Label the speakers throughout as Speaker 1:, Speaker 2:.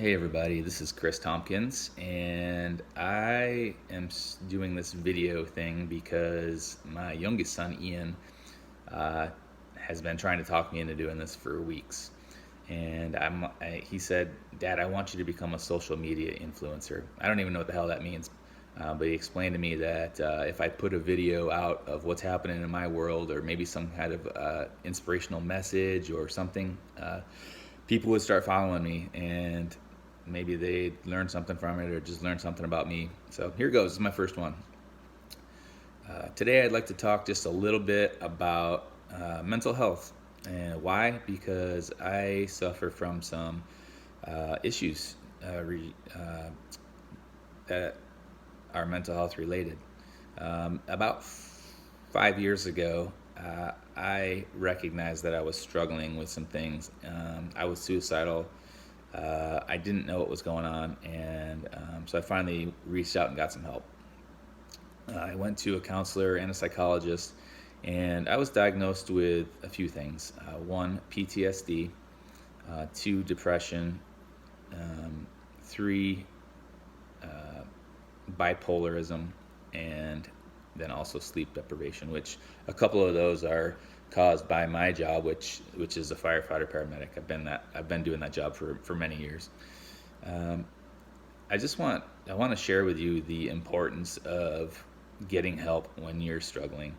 Speaker 1: Hey everybody, this is Chris Tompkins, and I am doing this video thing because my youngest son Ian uh, has been trying to talk me into doing this for weeks. And he said, "Dad, I want you to become a social media influencer." I don't even know what the hell that means, but he explained to me that if I put a video out of what's happening in my world, or maybe some kind of inspirational message or something, people would start following me, and maybe they'd learn something from it or just learn something about me. So here goes. This is my first one. Today I'd like to talk just a little bit about mental health. And why? Because I suffer from some issues that are mental health related. About 5 years ago, I recognized that I was struggling with some things. I was suicidal. I didn't know what was going on, and so I finally reached out and got some help. I went to a counselor and a psychologist, and I was diagnosed with a few things. One, PTSD, two, depression, three, bipolarism, and then also sleep deprivation, which a couple of those are caused by my job, which is a firefighter paramedic. I've been doing that job for many years. Um, I want to share with you the importance of getting help when you're struggling.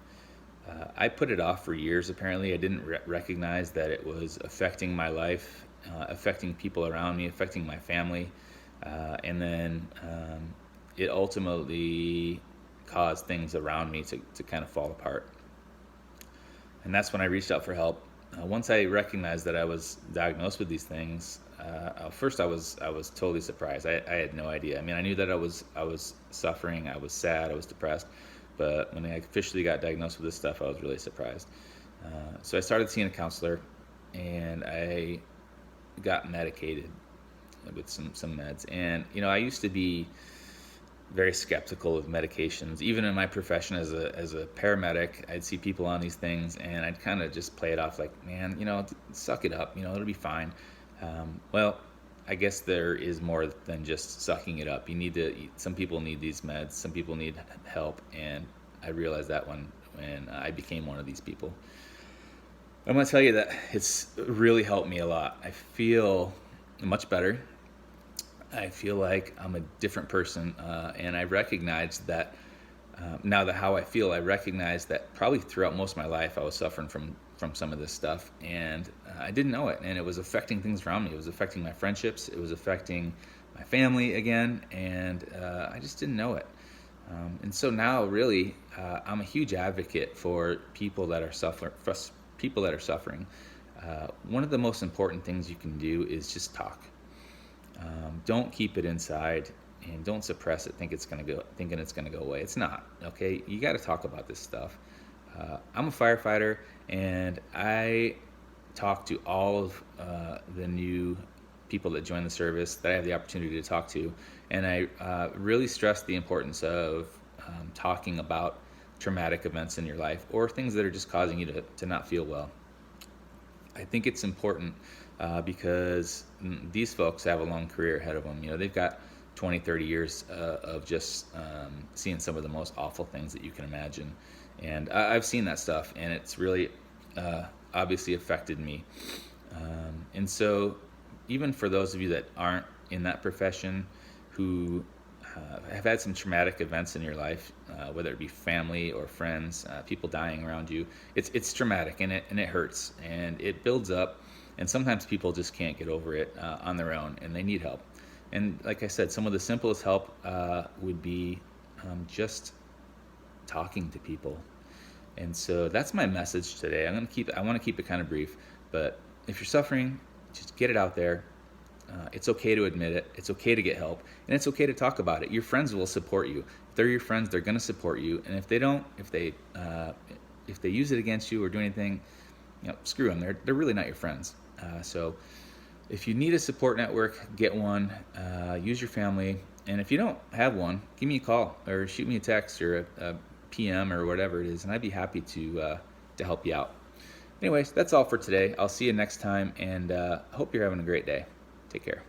Speaker 1: I put it off for years. Apparently, I didn't recognize that it was affecting my life, affecting people around me, affecting my family, and then it ultimately caused things around me to kind of fall apart. And that's when I reached out for help. Once I recognized that I was diagnosed with these things, first I was totally surprised. I had no idea. I mean, I knew that I was suffering, I was sad, I was depressed, but when I officially got diagnosed with this stuff, I was really surprised. So I started seeing a counselor, and I got medicated with some meds. And I used to be very skeptical of medications. Even in my profession as a paramedic, I'd see people on these things, and I'd kind of just play it off like, man, suck it up, it'll be fine. Well, I guess there is more than just sucking it up. Some people need these meds, some people need help, and I realized that when I became one of these people. I'm going to tell you that it's really helped me a lot. I feel much better. I feel like I'm a different person, and I recognize that now that how I feel, I recognize that probably throughout most of my life I was suffering from some of this stuff, and I didn't know it, and it was affecting things around me. It was affecting my friendships. It was affecting my family again, and I just didn't know it. And so now, really, I'm a huge advocate for people that are suffering. One of the most important things you can do is just talk. Don't keep it inside, and don't suppress it, thinking it's gonna go away. It's not. Okay, you got to talk about this stuff. I'm a firefighter, and I talk to all of the new people that join the service that I have the opportunity to talk to, and I really stress the importance of talking about traumatic events in your life, or things that are just causing you to not feel well. I think it's important because these folks have a long career ahead of them. They've got 20, 30 years of just seeing some of the most awful things that you can imagine. And I've seen that stuff, and it's really obviously affected me. And so even for those of you that aren't in that profession, who have had some traumatic events in your life, whether it be family or friends, people dying around you, it's traumatic, and it hurts, and it builds up, and sometimes people just can't get over it on their own, and they need help. And like I said, some of the simplest help would be just talking to people. And so that's my message today. I want to keep it kind of brief, but if you're suffering, just get it out there. It's okay to admit it. It's okay to get help, and it's okay to talk about it. Your friends will support you. If they're your friends, they're going to support you. And if they don't, if they use it against you or do anything, screw them. They're really not your friends. So if you need a support network, get one. Use your family, and if you don't have one, give me a call or shoot me a text or a PM or whatever it is, and I'd be happy to help you out. Anyways, that's all for today. I'll see you next time, and hope you're having a great day. Take care.